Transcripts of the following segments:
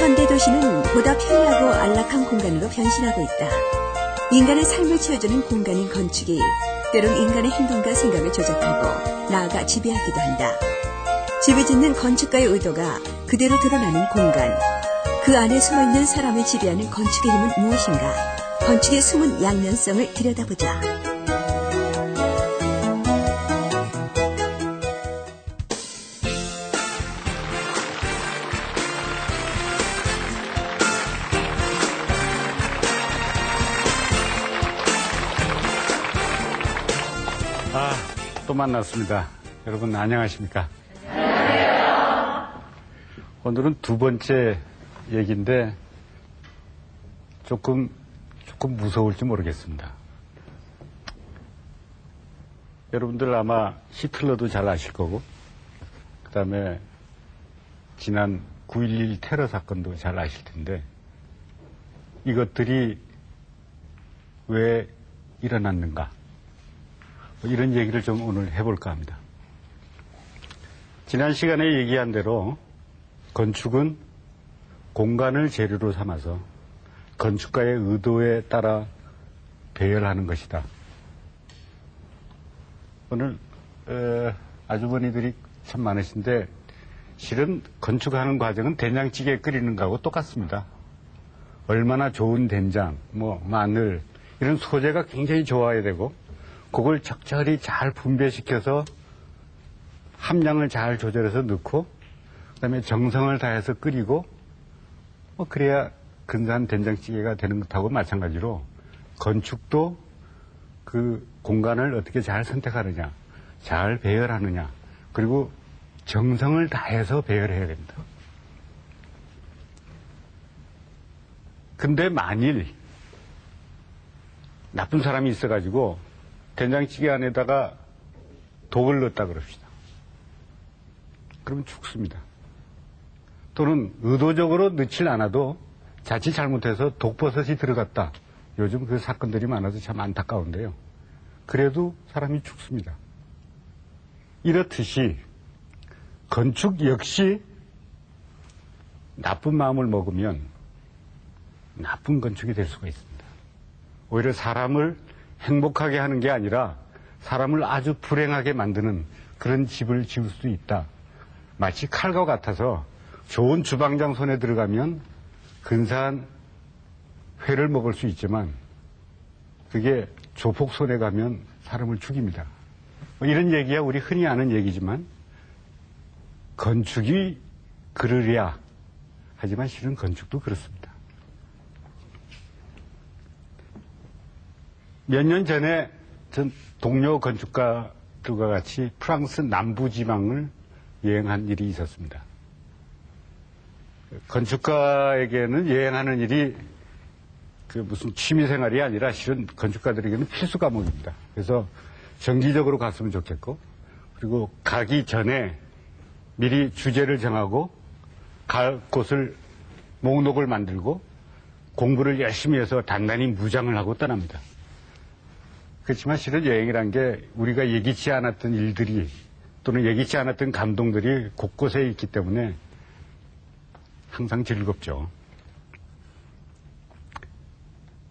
현대 도시는 보다 편리하고 안락한 공간으로 변신하고 있다. 인간의 삶을 채워주는 공간인 건축이 때론 인간의 행동과 생각을 조작하고 나아가 지배하기도 한다. 집을 짓는 건축가의 의도가 그대로 드러나는 공간. 그 안에 숨어있는 사람을 지배하는 건축의 힘은 무엇인가? 건축의 숨은 양면성을 들여다보자. 또 만났습니다. 여러분 안녕하십니까? 오늘은 두 번째 얘기인데 조금 무서울지 모르겠습니다. 여러분들 아마 히틀러도 잘 아실 거고 그 다음에 지난 9.11 테러 사건도 잘 아실 텐데 이것들이 왜 일어났는가 이런 얘기를 좀 오늘 해볼까 합니다. 지난 시간에 얘기한 대로 건축은 공간을 재료로 삼아서 건축가의 의도에 따라 배열하는 것이다. 오늘 아주머니들이 참 많으신데 실은 건축하는 과정은 된장찌개 끓이는 거하고 똑같습니다. 얼마나 좋은 된장, 마늘 이런 소재가 굉장히 좋아야 되고 그걸 적절히 잘 분배시켜서 함량을 잘 조절해서 넣고 그다음에 정성을 다해서 끓이고 그래야 근사한 된장찌개가 되는 것하고 마찬가지로 건축도 그 공간을 어떻게 잘 선택하느냐, 잘 배열하느냐, 그리고 정성을 다해서 배열해야 됩니다. 근데 만일 나쁜 사람이 있어가지고 된장찌개 안에다가 독을 넣었다 그럽시다. 그러면 죽습니다. 또는 의도적으로 넣질 않아도 자칫 잘못해서 독버섯이 들어갔다. 요즘 그 사건들이 많아서 참 안타까운데요. 그래도 사람이 죽습니다. 이렇듯이 건축 역시 나쁜 마음을 먹으면 나쁜 건축이 될 수가 있습니다. 오히려 사람을 행복하게 하는 게 아니라 사람을 아주 불행하게 만드는 그런 집을 지을 수 있다. 마치 칼과 같아서 좋은 주방장 손에 들어가면 근사한 회를 먹을 수 있지만 그게 조폭 손에 가면 사람을 죽입니다. 이런 얘기야 우리 흔히 아는 얘기지만 건축이 그러랴 하지만 실은 건축도 그렇습니다. 몇 년 전에 전 동료 건축가들과 같이 프랑스 남부지방을 여행한 일이 있었습니다. 건축가에게는 여행하는 일이 무슨 취미생활이 아니라 실은 건축가들에게는 필수 과목입니다. 그래서 정기적으로 갔으면 좋겠고 그리고 가기 전에 미리 주제를 정하고 갈 곳을 목록을 만들고 공부를 열심히 해서 단단히 무장을 하고 떠납니다. 그렇지만 실은 여행이란 게 우리가 예기치 않았던 일들이 또는 예기치 않았던 감동들이 곳곳에 있기 때문에 항상 즐겁죠.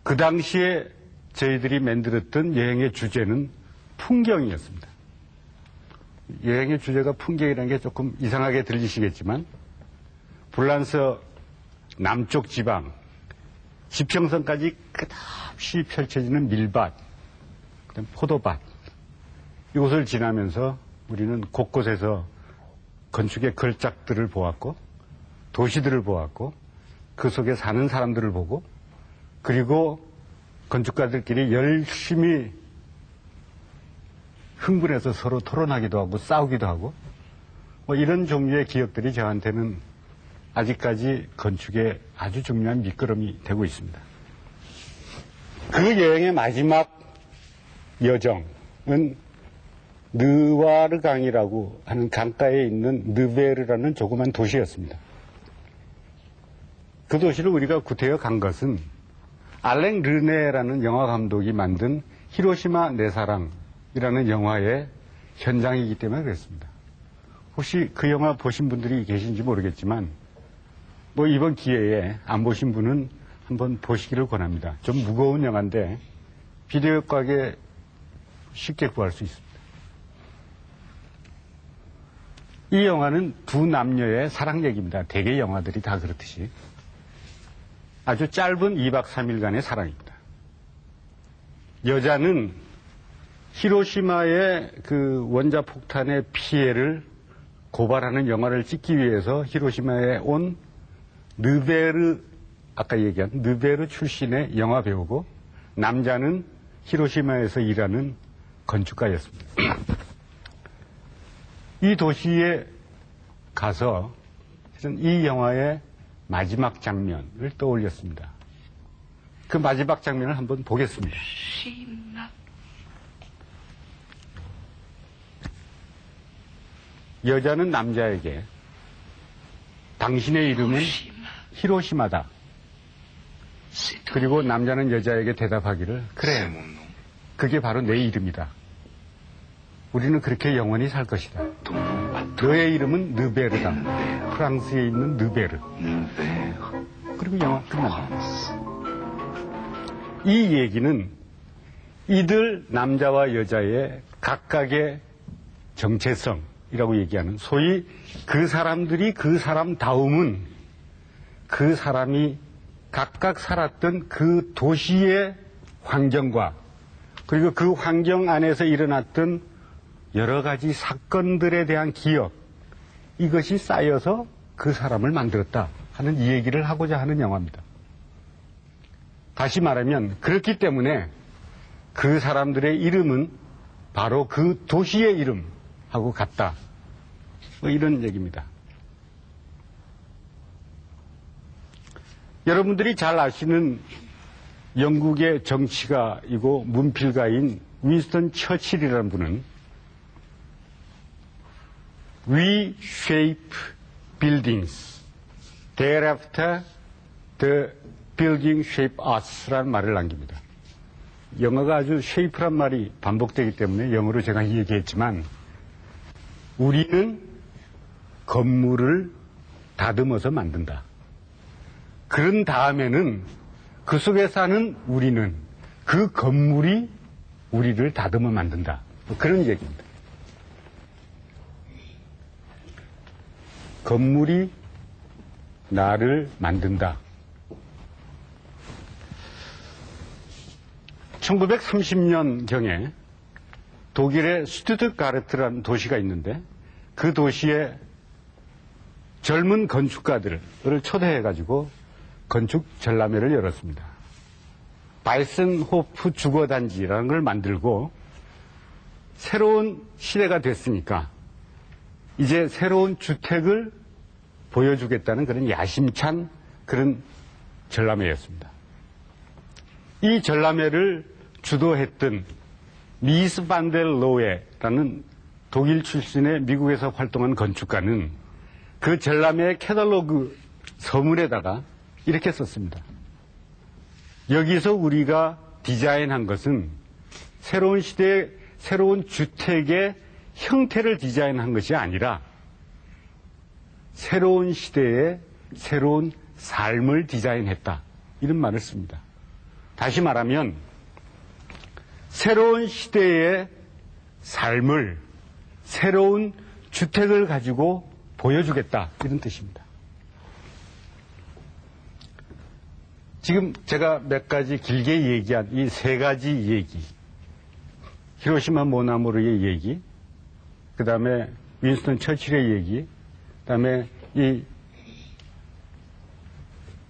그 당시에 저희들이 만들었던 여행의 주제는 풍경이었습니다. 여행의 주제가 풍경이라는 게 조금 이상하게 들리시겠지만 프랑스 남쪽 지방 지평선까지 끝없이 펼쳐지는 밀밭, 그다음 포도밭 이곳을 지나면서 우리는 곳곳에서 건축의 걸작들을 보았고 도시들을 보았고 그 속에 사는 사람들을 보고 그리고 건축가들끼리 열심히 흥분해서 서로 토론하기도 하고 싸우기도 하고 이런 종류의 기억들이 저한테는 아직까지 건축의 아주 중요한 밑거름이 되고 있습니다. 그 여행의 마지막 여정은 느와르 강이라고 하는 강가에 있는 느베르라는 조그만 도시였습니다. 그 도시를 우리가 구태여 간 것은 알랭 르네라는 영화 감독이 만든 히로시마 내 사랑이라는 영화의 현장이기 때문에 그랬습니다. 혹시 그 영화 보신 분들이 계신지 모르겠지만 뭐 이번 기회에 안 보신 분은 한번 보시기를 권합니다. 좀 무거운 영화인데 비디오 가게 쉽게 구할 수 있습니다. 이 영화는 두 남녀의 사랑 얘기입니다. 대개 영화들이 다 그렇듯이. 아주 짧은 2박 3일간의 사랑입니다. 여자는 히로시마의 그 원자폭탄의 피해를 고발하는 영화를 찍기 위해서 히로시마에 온 느베르, 아까 얘기한 느베르 출신의 영화 배우고, 남자는 히로시마에서 일하는 건축가였습니다. 이 도시에 가서 이 영화의 마지막 장면을 떠올렸습니다. 그 마지막 장면을 한번 보겠습니다. 여자는 남자에게 당신의 이름은 히로시마다. 그리고 남자는 여자에게 대답하기를, 그래, 그게 바로 내 이름이다. 우리는 그렇게 영원히 살 것이다. 너의 이름은 느베르다. 프랑스에 있는 느베르. 그리고 영화 끝난다. 이 얘기는 이들 남자와 여자의 각각의 정체성이라고 얘기하는, 소위 그 사람들이 그 사람다움은 그 사람이 각각 살았던 그 도시의 환경과 그리고 그 환경 안에서 일어났던 여러 가지 사건들에 대한 기억, 이것이 쌓여서 그 사람을 만들었다 하는 이 얘기를 하고자 하는 영화입니다. 다시 말하면 그렇기 때문에 그 사람들의 이름은 바로 그 도시의 이름하고 같다. 뭐 이런 얘기입니다. 여러분들이 잘 아시는 영국의 정치가이고 문필가인 윈스턴 처칠이라는 분은 We shape buildings. Thereafter the building shape us라는 말을 남깁니다. 영어가 아주 shape란 말이 반복되기 때문에 영어로 제가 얘기했지만, 우리는 건물을 다듬어서 만든다. 그런 다음에는 그 속에 사는 우리는 그 건물이 우리를 다듬어 만든다. 뭐 그런 얘기입니다. 건물이 나를 만든다. 1930년경에 독일의 슈투트가르트라는 도시가 있는데, 그 도시에 젊은 건축가들을 초대해가지고 건축 전람회를 열었습니다. 바이슨호프 주거단지라는 걸 만들고, 새로운 시대가 됐으니까 이제 새로운 주택을 보여주겠다는 그런 야심찬 그런 전람회였습니다. 이 전람회를 주도했던 미스 반델 로에라는 독일 출신의 미국에서 활동한 건축가는 그 전람회의 캐탈로그 서문에다가 이렇게 썼습니다. 여기서 우리가 디자인한 것은 새로운 시대의 새로운 주택의 형태를 디자인한 것이 아니라 새로운 시대의 새로운 삶을 디자인했다. 이런 말을 씁니다. 다시 말하면 새로운 시대의 삶을, 새로운 주택을 가지고 보여주겠다. 이런 뜻입니다. 지금 제가 몇 가지 길게 얘기한 이 세 가지 얘기, 히로시마 모나무르의 얘기, 그 다음에 윈스턴 처칠의 얘기, 그 다음에 이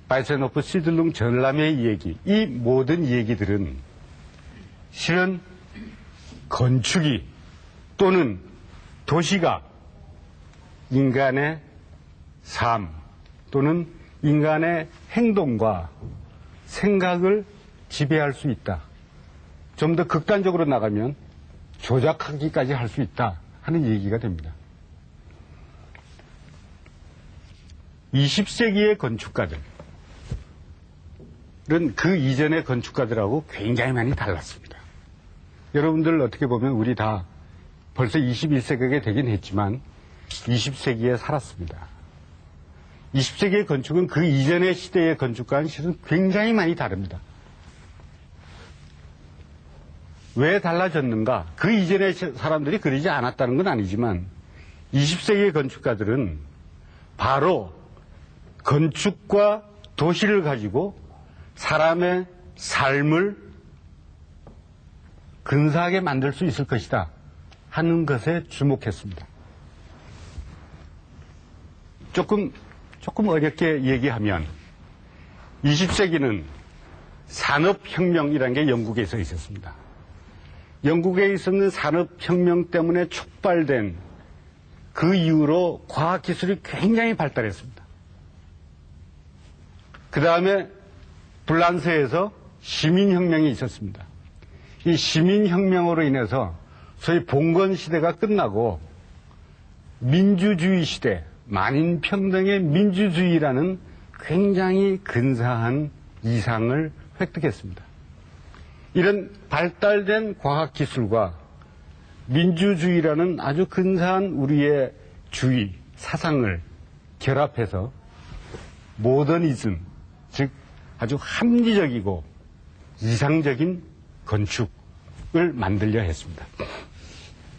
바이센호프 시들룽 전람회의 얘기, 이 모든 얘기들은 실은 건축이 또는 도시가 인간의 삶 또는 인간의 행동과 생각을 지배할 수 있다. 좀 더 극단적으로 나가면 조작하기까지 할 수 있다 하는 얘기가 됩니다. 20세기의 건축가들은 그 이전의 건축가들하고 굉장히 많이 달랐습니다. 여러분들 어떻게 보면 우리 다 벌써 21세기가 되긴 했지만 20세기에 살았습니다. 20세기의 건축은 그 이전의 시대의 건축과는 실은 굉장히 많이 다릅니다. 왜 달라졌는가? 그 이전의 사람들이 그러지 않았다는 건 아니지만 20세기의 건축가들은 바로 건축과 도시를 가지고 사람의 삶을 근사하게 만들 수 있을 것이다 하는 것에 주목했습니다. 조금 어렵게 얘기하면 20세기는 산업혁명이라는 게 영국에서 있었습니다. 영국에 있었는 산업혁명 때문에 촉발된 그 이후로 과학기술이 굉장히 발달했습니다. 그 다음에 프랑스에서 시민혁명이 있었습니다. 이 시민혁명으로 인해서 소위 봉건시대가 끝나고 민주주의 시대, 만인평등의 민주주의라는 굉장히 근사한 이상을 획득했습니다. 이런 발달된 과학기술과 민주주의라는 아주 근사한 우리의 주의, 사상을 결합해서 모더니즘, 즉 아주 합리적이고 이상적인 건축을 만들려 했습니다.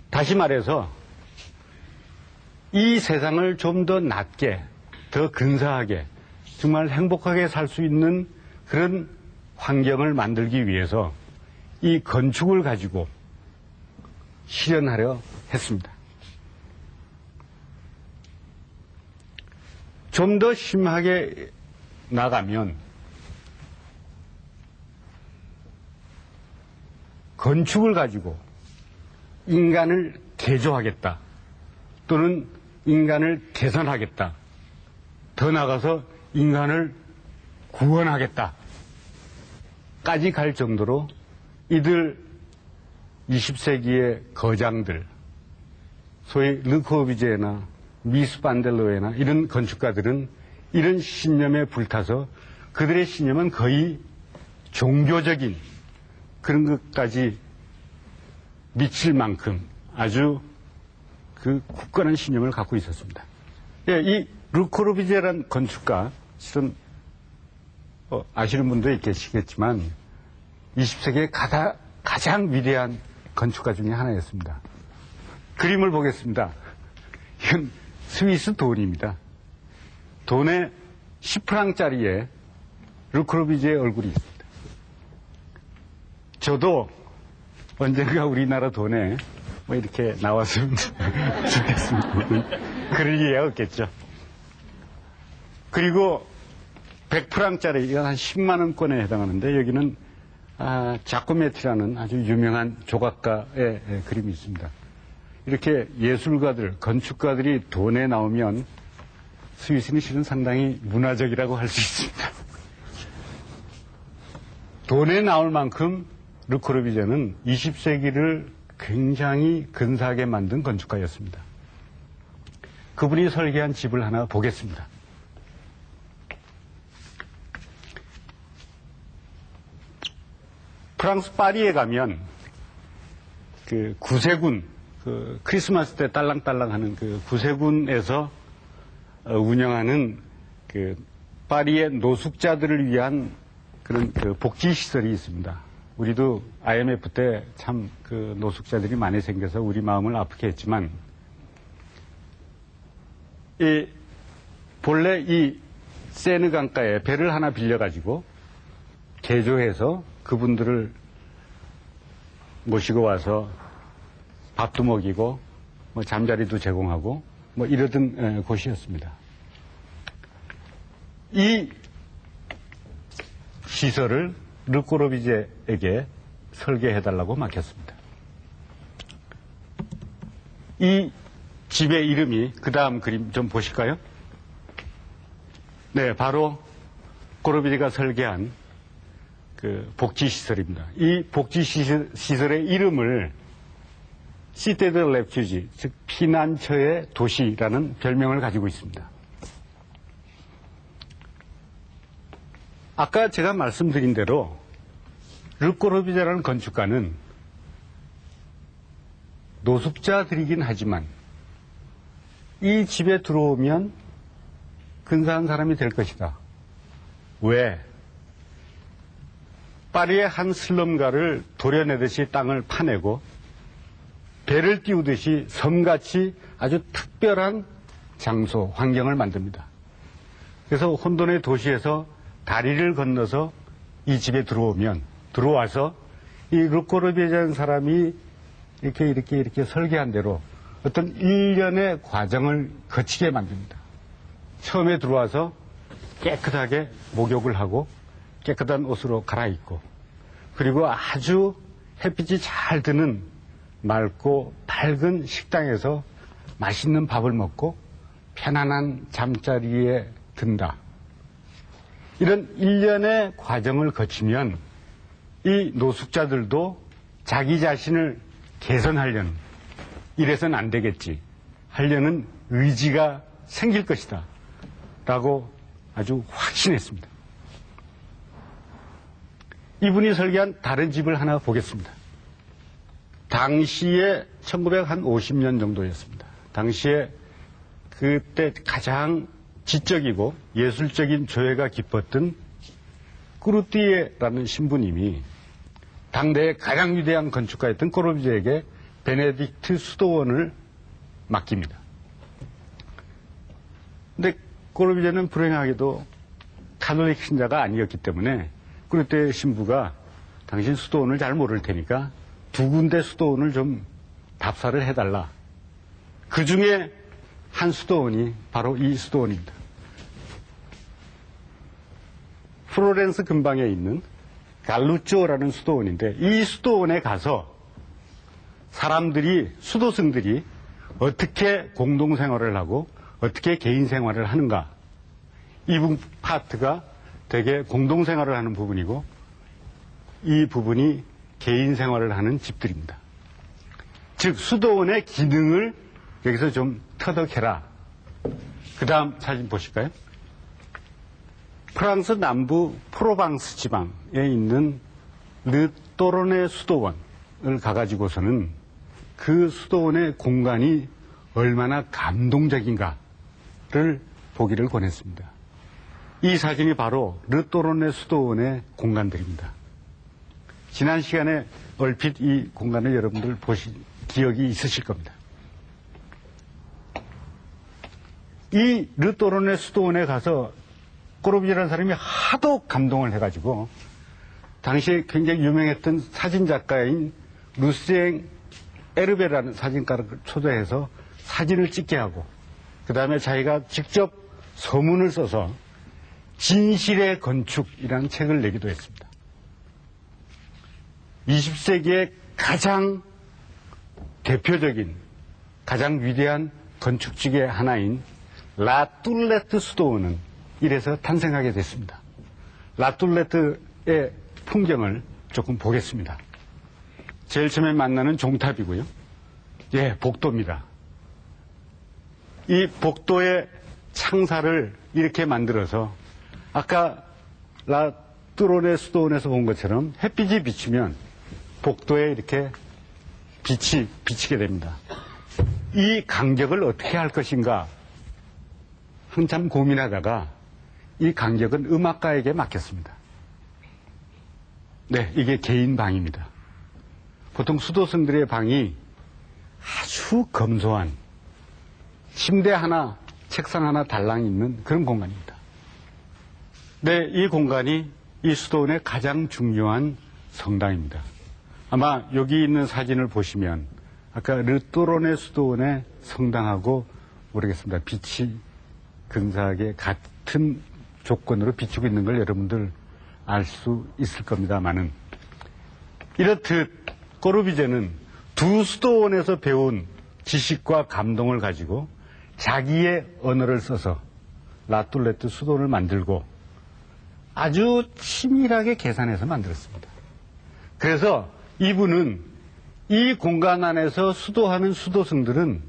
다시 말해서 이 세상을 좀 더 낫게, 더 근사하게, 정말 행복하게 살 수 있는 그런 환경을 만들기 위해서 이 건축을 가지고 실현하려 했습니다. 좀 더 심하게 나가면 건축을 가지고 인간을 개조하겠다 또는 인간을 개선하겠다, 더 나가서 인간을 구원하겠다까지 갈 정도로 이들 20세기의 거장들, 소위 르코비제나 미스 반델로에나 이런 건축가들은 이런 신념에 불타서 그들의 신념은 거의 종교적인 그런 것까지 미칠 만큼 아주 그 굳건한 신념을 갖고 있었습니다. 예, 이 르코르비제라는 건축가, 실은 아시는 분도 계시겠지만 20세기의 가장 위대한 건축가 중에 하나였습니다. 그림을 보겠습니다. 이건 스위스 돈입니다. 돈에 10프랑짜리에 르코르비제의 얼굴이 있습니다. 저도 언젠가 우리나라 돈에 뭐 이렇게 나왔으면 좋겠습니다. 그럴 일이 없겠죠. 그리고 100프랑짜리, 이건 한 10만 원권에 해당하는데 여기는 자코메티라는 아주 유명한 조각가의 그림이 있습니다. 이렇게 예술가들, 건축가들이 돈에 나오면 스위스는 실은 상당히 문화적이라고 할 수 있습니다. 돈에 나올 만큼 르코르비제는 20세기를 굉장히 근사하게 만든 건축가였습니다. 그분이 설계한 집을 하나 보겠습니다. 프랑스 파리에 가면 그 구세군, 그 크리스마스 때 딸랑딸랑 하는 그 구세군에서 운영하는 그 파리의 노숙자들을 위한 그런 그 복지시설이 있습니다. 우리도 IMF 때 참 그 노숙자들이 많이 생겨서 우리 마음을 아프게 했지만, 본래 이 세느 강가에 배를 하나 빌려가지고 개조해서 그분들을 모시고 와서 밥도 먹이고 뭐 잠자리도 제공하고 뭐 이러던 곳이었습니다. 이 시설을 르코르비제에게 설계해달라고 맡겼습니다. 이 집의 이름이, 그 다음 그림 좀 보실까요? 네, 바로 코르비제가 설계한 그 복지시설입니다. 이 복지시설의 이름을 시테 드 레퓨지, 즉 피난처의 도시라는 별명을 가지고 있습니다. 아까 제가 말씀드린 대로 르코르비제라는 건축가는 노숙자들이긴 하지만 이 집에 들어오면 근사한 사람이 될 것이다. 왜? 파리의 한 슬럼가를 도려내듯이 땅을 파내고 배를 띄우듯이 섬같이 아주 특별한 장소, 환경을 만듭니다. 그래서 혼돈의 도시에서 다리를 건너서 이 집에 들어와서 이 르꼬르비에라는 사람이 이렇게 설계한 대로 어떤 일련의 과정을 거치게 만듭니다. 처음에 들어와서 깨끗하게 목욕을 하고 깨끗한 옷으로 갈아입고 그리고 아주 햇빛이 잘 드는 맑고 밝은 식당에서 맛있는 밥을 먹고 편안한 잠자리에 든다. 이런 일련의 과정을 거치면 이 노숙자들도 자기 자신을 개선하려는, 이래서는 안 되겠지 하려는 의지가 생길 것이다 라고 아주 확신했습니다. 이분이 설계한 다른 집을 하나 보겠습니다. 당시에 1950년 정도였습니다. 당시에 그때 가장 지적이고 예술적인 조예가 깊었던 꾸르띠에라는 신부님이 당대의 가장 위대한 건축가였던 꼬르비제에게 베네딕트 수도원을 맡깁니다. 근데 꼬르비제는 불행하게도 카톨릭 신자가 아니었기 때문에 꾸르띠에 신부가 당신 수도원을 잘 모를 테니까 두 군데 수도원을 좀 답사를 해달라. 그 중에 한 수도원이 바로 이 수도원입니다. 플로렌스 근방에 있는 갈루쪼라는 수도원인데 이 수도원에 가서 사람들이, 수도승들이 어떻게 공동생활을 하고 어떻게 개인생활을 하는가, 이 파트가 되게 공동생활을 하는 부분이고 이 부분이 개인생활을 하는 집들입니다. 즉 수도원의 기능을 여기서 좀 터득해라. 그 다음 사진 보실까요? 프랑스 남부 프로방스 지방에 있는 르또론의 수도원을 가가지고서는 그 수도원의 공간이 얼마나 감동적인가를 보기를 권했습니다. 이 사진이 바로 르또론의 수도원의 공간들입니다. 지난 시간에 얼핏 이 공간을 여러분들 보신 기억이 있으실 겁니다. 이 르또론의 수도원에 가서 꼬르비제라는 사람이 하도 감동을 해가지고 당시에 굉장히 유명했던 사진작가인 루시엥 에르베라는 사진가를 초대해서 사진을 찍게 하고 그 다음에 자기가 직접 서문을 써서 진실의 건축이라는 책을 내기도 했습니다. 20세기의 가장 대표적인 가장 위대한 건축 중의 하나인 라툴레트 수도원은 이래서 탄생하게 됐습니다. 라툴레트의 풍경을 조금 보겠습니다. 제일 처음에 만나는 종탑이고요. 예, 복도입니다. 이 복도의 창살을 이렇게 만들어서 아까 라뚜론의 수도원에서 본 것처럼 햇빛이 비치면 복도에 이렇게 빛이 비치게 됩니다. 이 간격을 어떻게 할 것인가 한참 고민하다가 이 간격은 음악가에게 맡겼습니다. 네, 이게 개인 방입니다. 보통 수도승들의 방이 아주 검소한 침대 하나, 책상 하나 달랑 있는 그런 공간입니다. 네, 이 공간이 이 수도원의 가장 중요한 성당입니다. 아마 여기 있는 사진을 보시면 아까 르또론의 수도원의 성당하고 모르겠습니다. 빛이 근사하게 같은 조건으로 비추고 있는 걸 여러분들 알 수 있을 겁니다만은 이렇듯 꼬르비제는 두 수도원에서 배운 지식과 감동을 가지고 자기의 언어를 써서 라툴레트 수도원을 만들고 아주 치밀하게 계산해서 만들었습니다. 그래서 이분은 이 공간 안에서 수도하는 수도승들은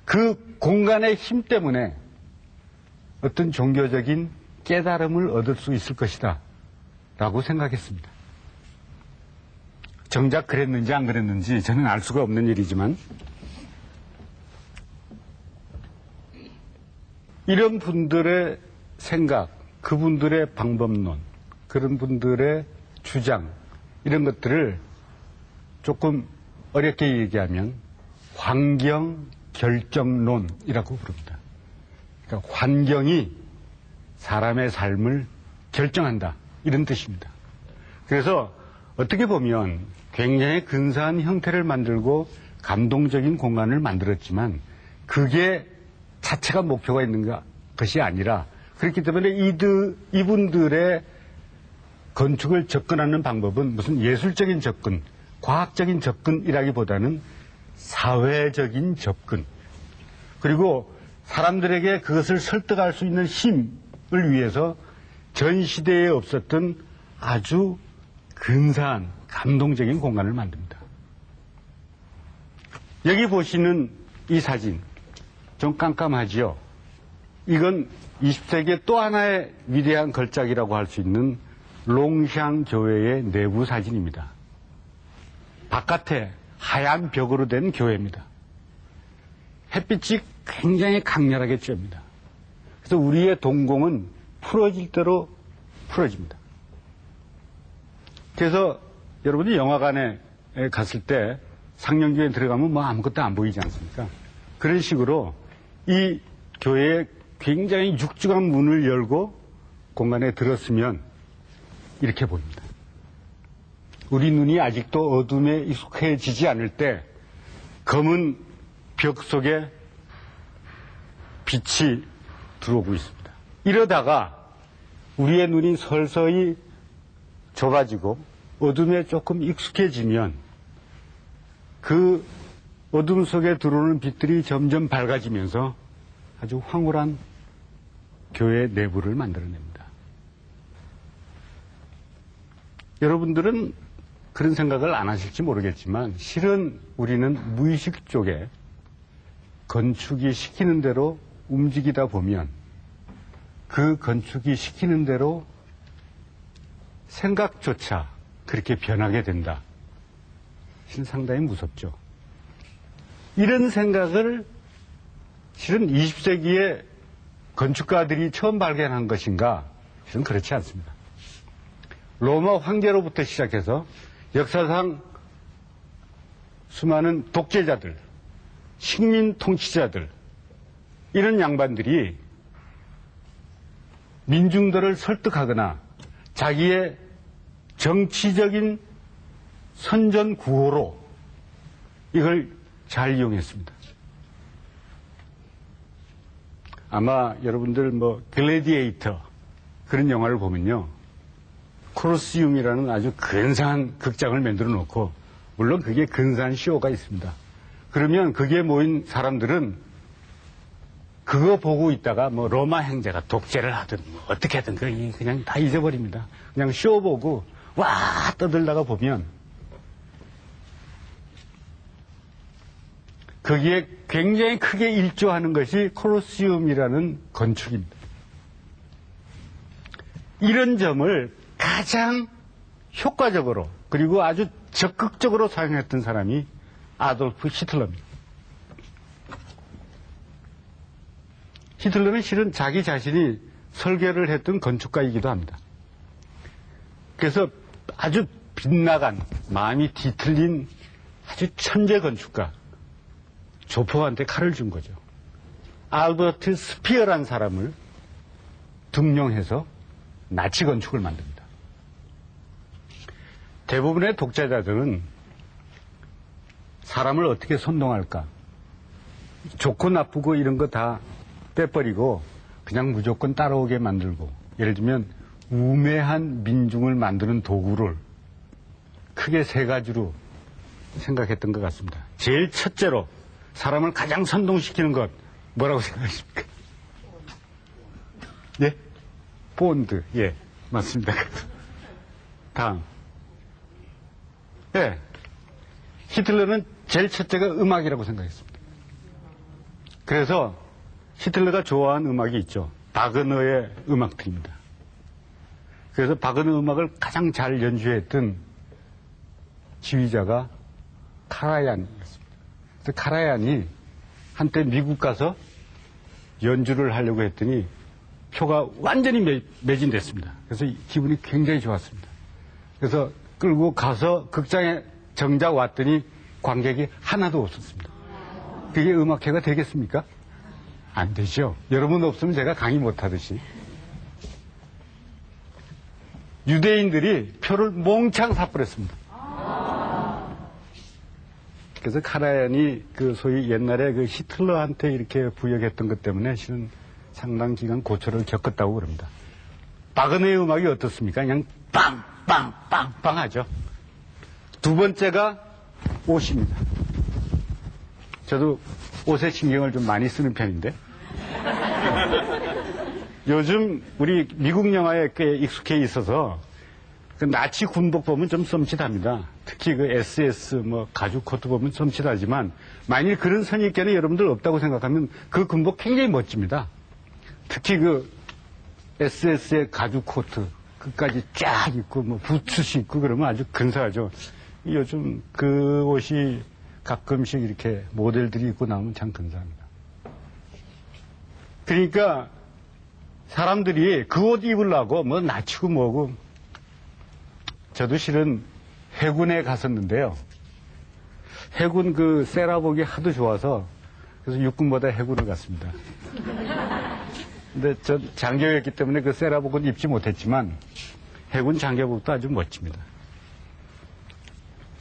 그 공간의 힘 때문에 어떤 종교적인 깨달음을 얻을 수 있을 것이다 라고 생각했습니다. 정작 그랬는지 안 그랬는지 저는 알 수가 없는 일이지만 이런 분들의 생각, 그분들의 방법론, 그런 분들의 주장, 이런 것들을 조금 어렵게 얘기하면 환경 결정론이라고 부릅니다. 그러니까 환경이 사람의 삶을 결정한다, 이런 뜻입니다. 그래서 어떻게 보면 굉장히 근사한 형태를 만들고 감동적인 공간을 만들었지만 그게 자체가 목표가 있는 것이 아니라, 그렇기 때문에 이분들의 건축을 접근하는 방법은 무슨 예술적인 접근, 과학적인 접근이라기보다는 사회적인 접근, 그리고 사람들에게 그것을 설득할 수 있는 힘을 위해서 전 시대에 없었던 아주 근사한 감동적인 공간을 만듭니다. 여기 보시는 이 사진 좀 깜깜하지요? 이건 20세기의 또 하나의 위대한 걸작이라고 할 수 있는 롱샹 교회의 내부 사진입니다. 바깥에 하얀 벽으로 된 교회입니다. 햇빛이 굉장히 강렬하게 쬐입니다. 그래서 우리의 동공은 풀어질 대로 풀어집니다. 그래서 여러분이 영화관에 갔을 때 상영교에 들어가면 뭐 아무것도 안 보이지 않습니까? 그런 식으로 이 교회에 굉장히 육중한 문을 열고 공간에 들었으면 이렇게 보입니다. 우리 눈이 아직도 어둠에 익숙해지지 않을 때 검은 벽 속에 빛이 들어오고 있습니다. 이러다가 우리의 눈이 서서히 좁아지고 어둠에 조금 익숙해지면 그 어둠 속에 들어오는 빛들이 점점 밝아지면서 아주 황홀한 교회 내부를 만들어냅니다. 여러분들은 그런 생각을 안 하실지 모르겠지만 실은 우리는 무의식 쪽에 건축이 시키는 대로 움직이다 보면 그 건축이 시키는 대로 생각조차 그렇게 변하게 된다. 실은 상당히 무섭죠. 이런 생각을 실은 20세기에 건축가들이 처음 발견한 것인가? 실은 그렇지 않습니다. 로마 황제로부터 시작해서 역사상 수많은 독재자들, 식민 통치자들, 이런 양반들이 민중들을 설득하거나 자기의 정치적인 선전구호로 이걸 잘 이용했습니다. 아마 여러분들 뭐 글래디에이터 그런 영화를 보면요, 콜로세움이라는 아주 근사한 극장을 만들어 놓고, 물론 그게 근사한 쇼가 있습니다. 그러면 거기에 모인 사람들은 그거 보고 있다가 뭐 로마 행제가 독재를 하든 뭐 어떻게 하든 그냥 다 잊어버립니다. 그냥 쇼 보고 와 떠들다가 보면 거기에 굉장히 크게 일조하는 것이 콜로세움이라는 건축입니다. 이런 점을 가장 효과적으로 그리고 아주 적극적으로 사용했던 사람이 아돌프 히틀러입니다. 히틀러는 실은 자기 자신이 설계를 했던 건축가이기도 합니다. 그래서 아주 빗나간 마음이 뒤틀린 아주 천재 건축가 조포한테 칼을 준 거죠. 알버트 스피어라는 사람을 등용해서 나치 건축을 만듭니다. 대부분의 독재자들은 사람을 어떻게 선동할까, 좋고 나쁘고 이런 거 다 빼버리고 그냥 무조건 따라오게 만들고, 예를 들면 우매한 민중을 만드는 도구를 크게 세 가지로 생각했던 것 같습니다. 제일 첫째로 사람을 가장 선동시키는 것 뭐라고 생각하십니까? 예? 본드. 예, 맞습니다. 다음. 예. 히틀러는 제일 첫째가 음악이라고 생각했습니다. 그래서 히틀러가 좋아하는 음악이 있죠. 바그너의 음악들입니다. 그래서 바그너 음악을 가장 잘 연주했던 지휘자가 카라얀이었습니다. 그래서 카라얀이 한때 미국 가서 연주를 하려고 했더니 표가 완전히 매진됐습니다. 그래서 기분이 굉장히 좋았습니다. 그래서 끌고 가서 극장에 정작 왔더니 관객이 하나도 없었습니다. 그게 음악회가 되겠습니까? 안 되죠. 여러분 없으면 제가 강의 못하듯이. 유대인들이 표를 몽창 사버렸습니다. 그래서 카라얀이 그 소위 옛날에 그 히틀러한테 이렇게 부역했던 것 때문에 실은 상당 기간 고초를 겪었다고 그럽니다. 바그너의 음악이 어떻습니까? 그냥 빵빵빵빵 하죠. 두 번째가 옷입니다. 저도 옷에 신경을 좀 많이 쓰는 편인데 요즘 우리 미국 영화에 꽤 익숙해 있어서 그 나치 군복 보면 좀 썸칫합니다. 특히 그 SS 뭐 가죽 코트 보면 썸칫하지만 만일 그런 선입견이 여러분들 없다고 생각하면 그 군복 굉장히 멋집니다. 특히 그 SS의 가죽 코트 끝까지 쫙 입고 뭐 부츠시 입고 그러면 아주 근사하죠. 요즘 그 옷이 가끔씩 이렇게 모델들이 입고 나오면 참 근사합니다. 그러니까 사람들이 그 옷 입으려고 뭐 나치고 뭐고. 저도 실은 해군에 갔었는데요. 해군 그 세라복이 하도 좋아서 그래서 육군보다 해군을 갔습니다. 근데 전 장교였기 때문에 그 세라복은 입지 못했지만 해군 장교복도 아주 멋집니다.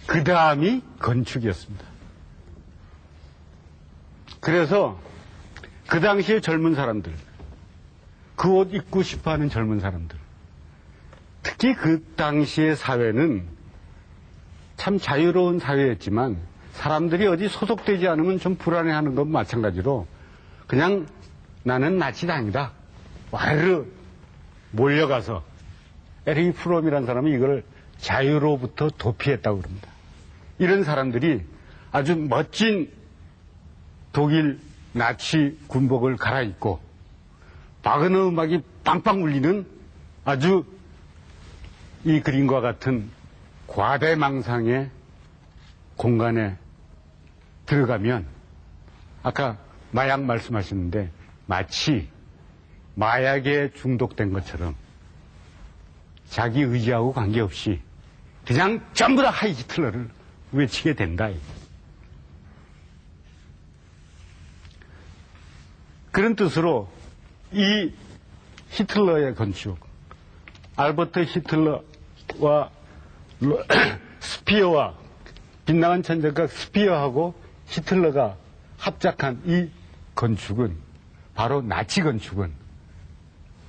그 다음이 건축이었습니다. 그래서 그 당시에 젊은 사람들, 그 옷 입고 싶어하는 젊은 사람들, 특히 그 당시의 사회는 참 자유로운 사회였지만 사람들이 어디 소속되지 않으면 좀 불안해하는 것 마찬가지로 그냥 나는 나치당이다. 와르르 몰려가서 에릭 프롬이라는 사람은 이걸 자유로부터 도피했다고 그럽니다. 이런 사람들이 아주 멋진 독일 나치 군복을 갈아입고 바그너 음악이 빵빵 울리는 아주 이 그림과 같은 과대망상의 공간에 들어가면 아까 마약 말씀하셨는데 마치 마약에 중독된 것처럼 자기 의지하고 관계없이 그냥 전부 다 하이 히틀러를 외치게 된다. 그런 뜻으로 이 히틀러의 건축, 알버트 히틀러와 스피어와 빛나간 천정각 스피어하고 히틀러가 합작한 이 건축은 바로 나치 건축은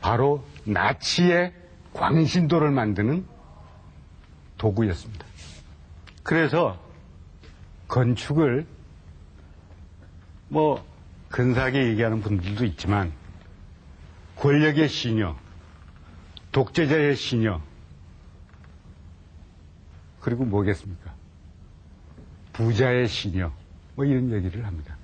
바로 나치의 광신도를 만드는 도구였습니다. 그래서 건축을 뭐 근사하게 얘기하는 분들도 있지만 권력의 시녀, 독재자의 시녀, 그리고 뭐겠습니까? 부자의 시녀, 뭐 이런 얘기를 합니다.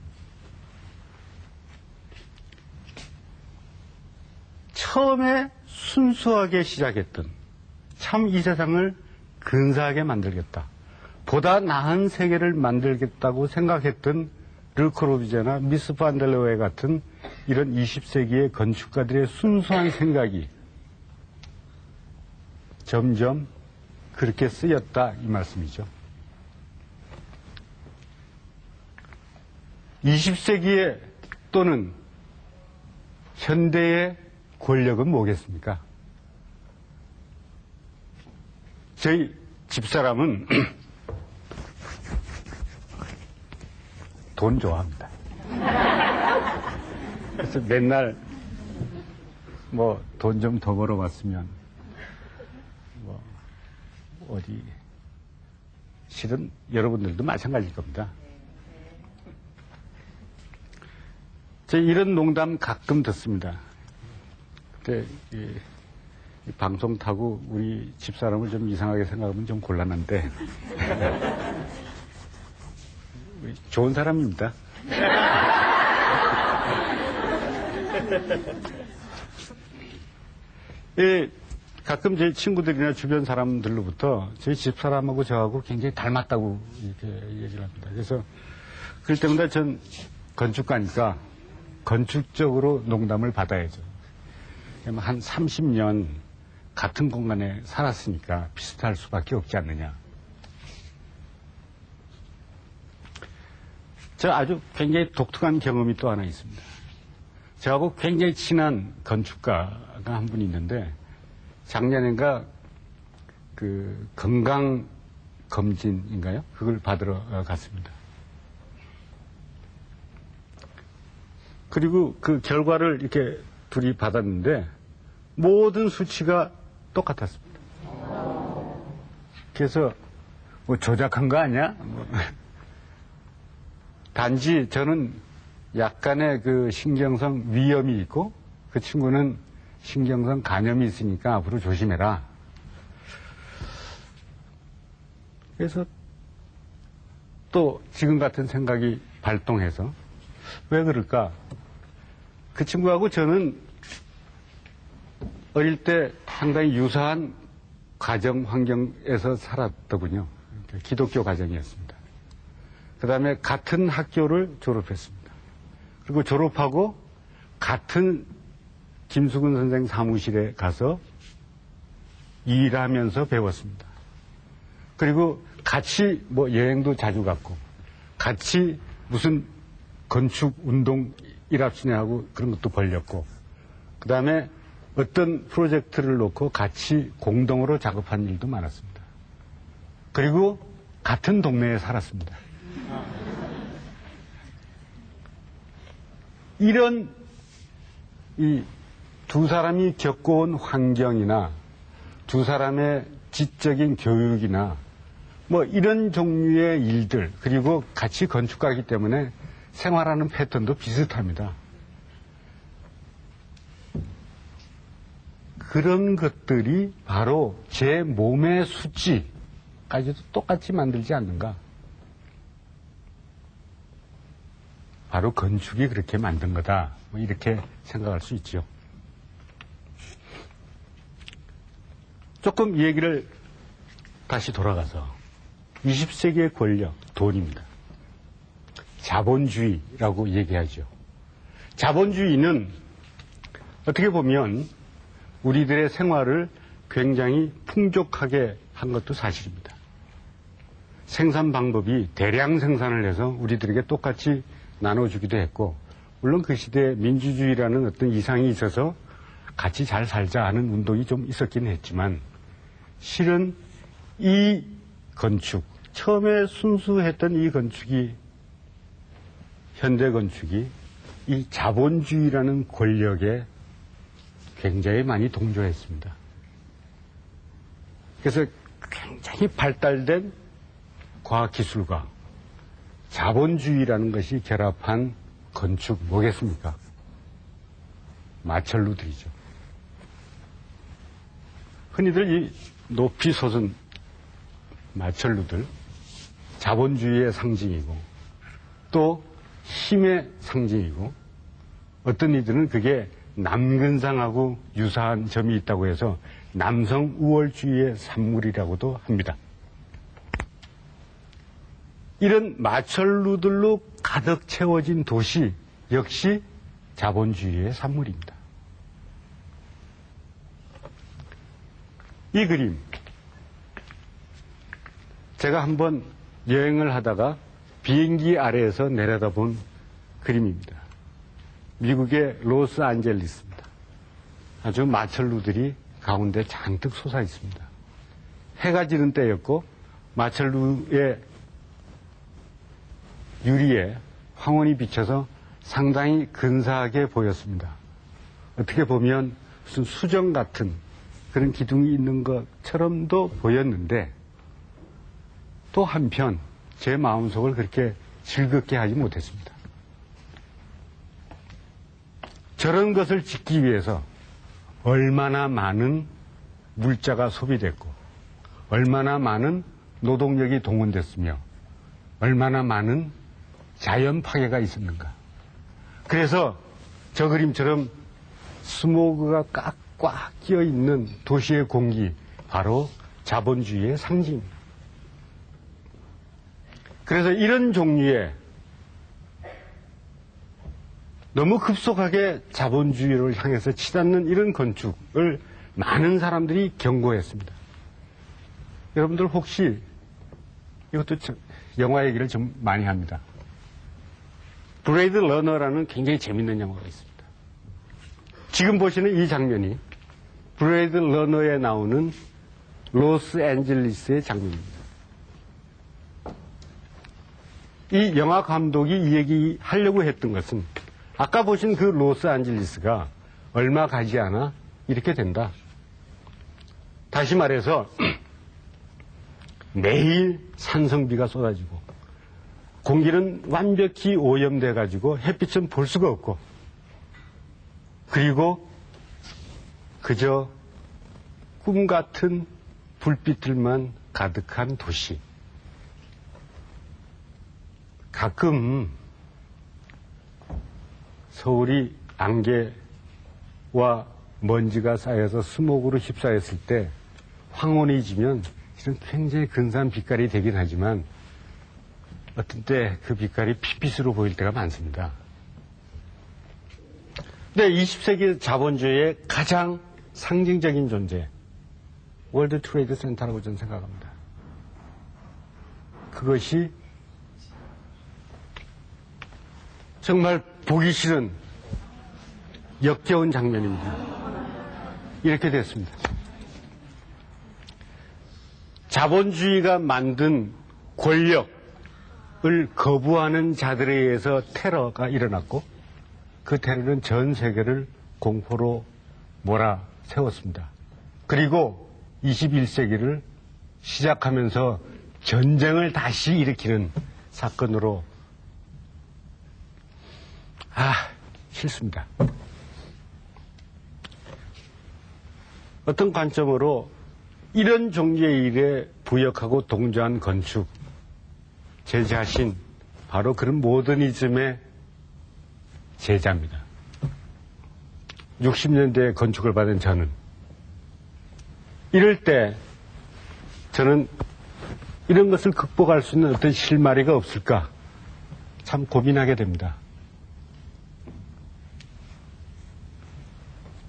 처음에 순수하게 시작했던 참 이 세상을 근사하게 만들겠다. 보다 나은 세계를 만들겠다고 생각했던 르코르비제나 미스 판델로에 같은 이런 20세기의 건축가들의 순수한 생각이 점점 그렇게 쓰였다 이 말씀이죠. 20세기의 또는 현대의 권력은 뭐겠습니까? 저희 집사람은 돈 좋아합니다. 그래서 맨날 뭐 돈 좀 더 벌어봤으면 뭐 어디 실은 여러분들도 마찬가지일 겁니다. 제 이런 농담 가끔 듣습니다. 근데 이 방송 타고 우리 집사람을 좀 이상하게 생각하면 좀 곤란한데 좋은 사람입니다. 가끔 제 친구들이나 주변 사람들로부터 저희 집사람하고 저하고 굉장히 닮았다고 이렇게 얘기를 합니다. 그래서 그럴 때마다 전 건축가니까 건축적으로 농담을 받아야죠. 한 30년 같은 공간에 살았으니까 비슷할 수밖에 없지 않느냐. 저 아주 굉장히 독특한 경험이 또 하나 있습니다. 저하고 굉장히 친한 건축가가 한 분 있는데 작년인가 그 건강 검진인가요? 그걸 받으러 갔습니다. 그리고 그 결과를 이렇게 둘이 받았는데 모든 수치가 똑같았습니다. 그래서 뭐 조작한 거 아니야? 단지 저는 약간의 그 신경성 위염이 있고 그 친구는 신경성 간염이 있으니까 앞으로 조심해라. 그래서 또 지금 같은 생각이 발동해서 왜 그럴까? 그 친구하고 저는 어릴 때 상당히 유사한 가정 환경에서 살았더군요. 기독교 가정이었습니다. 그 다음에 같은 학교를 졸업했습니다. 그리고 졸업하고 같은 김수근 선생 사무실에 가서 일하면서 배웠습니다. 그리고 같이 뭐 여행도 자주 갔고 같이 무슨 건축 운동 일합시냐하고 그런 것도 벌렸고 그 다음에 어떤 프로젝트를 놓고 같이 공동으로 작업한 일도 많았습니다. 그리고 같은 동네에 살았습니다. 이런 이 두 사람이 겪어온 환경이나 두 사람의 지적인 교육이나 뭐 이런 종류의 일들 그리고 같이 건축가이기 때문에 생활하는 패턴도 비슷합니다. 그런 것들이 바로 제 몸의 수치까지도 똑같이 만들지 않는가. 바로 건축이 그렇게 만든 거다. 뭐 이렇게 생각할 수 있죠. 조금 얘기를 다시 돌아가서 20세기의 권력, 돈입니다. 자본주의라고 얘기하죠. 자본주의는 어떻게 보면 우리들의 생활을 굉장히 풍족하게 한 것도 사실입니다. 생산 방법이 대량 생산을 해서 우리들에게 똑같이 나눠주기도 했고, 물론 그 시대에 민주주의라는 어떤 이상이 있어서 같이 잘 살자 하는 운동이 좀 있었긴 했지만, 실은 이 건축, 처음에 순수했던 이 건축이, 현대 건축이 이 자본주의라는 권력에 굉장히 많이 동조했습니다. 그래서 굉장히 발달된 과학기술과 자본주의라는 것이 결합한 건축 뭐겠습니까? 마철루들이죠. 흔히들 이 높이 솟은 마철루들, 자본주의의 상징이고 또 힘의 상징이고 어떤 이들은 그게 남근상하고 유사한 점이 있다고 해서 남성 우월주의의 산물이라고도 합니다. 이런 마철루들로 가득 채워진 도시 역시 자본주의의 산물입니다. 이 그림, 제가 한번 여행을 하다가 비행기 아래에서 내려다본 그림입니다. 미국의 로스안젤레스입니다. 아주 마철루들이 가운데 잔뜩 솟아 있습니다. 해가 지는 때였고 마철루의 유리에 황혼이 비쳐서 상당히 근사하게 보였습니다. 어떻게 보면 무슨 수정 같은 그런 기둥이 있는 것처럼도 보였는데 또 한편 제 마음속을 그렇게 즐겁게 하지 못했습니다. 저런 것을 짓기 위해서 얼마나 많은 물자가 소비됐고 얼마나 많은 노동력이 동원됐으며 얼마나 많은 자연 파괴가 있었는가. 그래서 저 그림처럼 스모그가 꽉 끼어 있는 도시의 공기, 바로 자본주의의 상징입니다. 그래서 이런 종류의 너무 급속하게 자본주의를 향해서 치닫는 이런 건축을 많은 사람들이 경고했습니다. 여러분들 혹시 이것도 영화 얘기를 좀 많이 합니다. 브레이드 러너라는 굉장히 재밌는 영화가 있습니다. 지금 보시는 이 장면이 브레이드 러너에 나오는 로스앤젤레스의 장면입니다. 이 영화 감독이 이 얘기 하려고 했던 것은 아까 보신 그 로스앤젤레스가 얼마 가지 않아 이렇게 된다. 다시 말해서 매일 산성비가 쏟아지고 공기는 완벽히 오염돼 가지고 햇빛은 볼 수가 없고 그리고 그저 꿈 같은 불빛들만 가득한 도시. 가끔 서울이 안개와 먼지가 쌓여서 스모그로 휩싸였을 때 황혼이 지면 이런 굉장히 근사한 빛깔이 되긴 하지만 어떤 때 그 빛깔이 핏빛으로 보일 때가 많습니다. 네, 20세기 자본주의의 가장 상징적인 존재, 월드 트레이드 센터라고 저는 생각합니다. 그것이 정말 보기 싫은 역겨운 장면입니다. 이렇게 됐습니다. 자본주의가 만든 권력을 거부하는 자들에 의해서 테러가 일어났고 그 테러는 전 세계를 공포로 몰아세웠습니다. 그리고 21세기를 시작하면서 전쟁을 다시 일으키는 사건으로 싫습니다. 어떤 관점으로 이런 종류의 일에 부역하고 동조한 건축, 제 자신 바로 그런 모더니즘의 제자입니다. 60년대에 건축을 받은 저는 이럴 때 저는 이런 것을 극복할 수 있는 어떤 실마리가 없을까 참 고민하게 됩니다.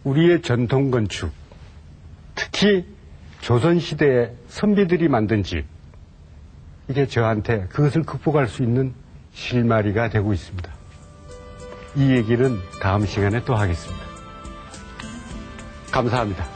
우리의 전통 건축, 특히 조선시대의 선비들이 만든 집, 이게 저한테 그것을 극복할 수 있는 실마리가 되고 있습니다. 이 얘기는 다음 시간에 또 하겠습니다. 감사합니다.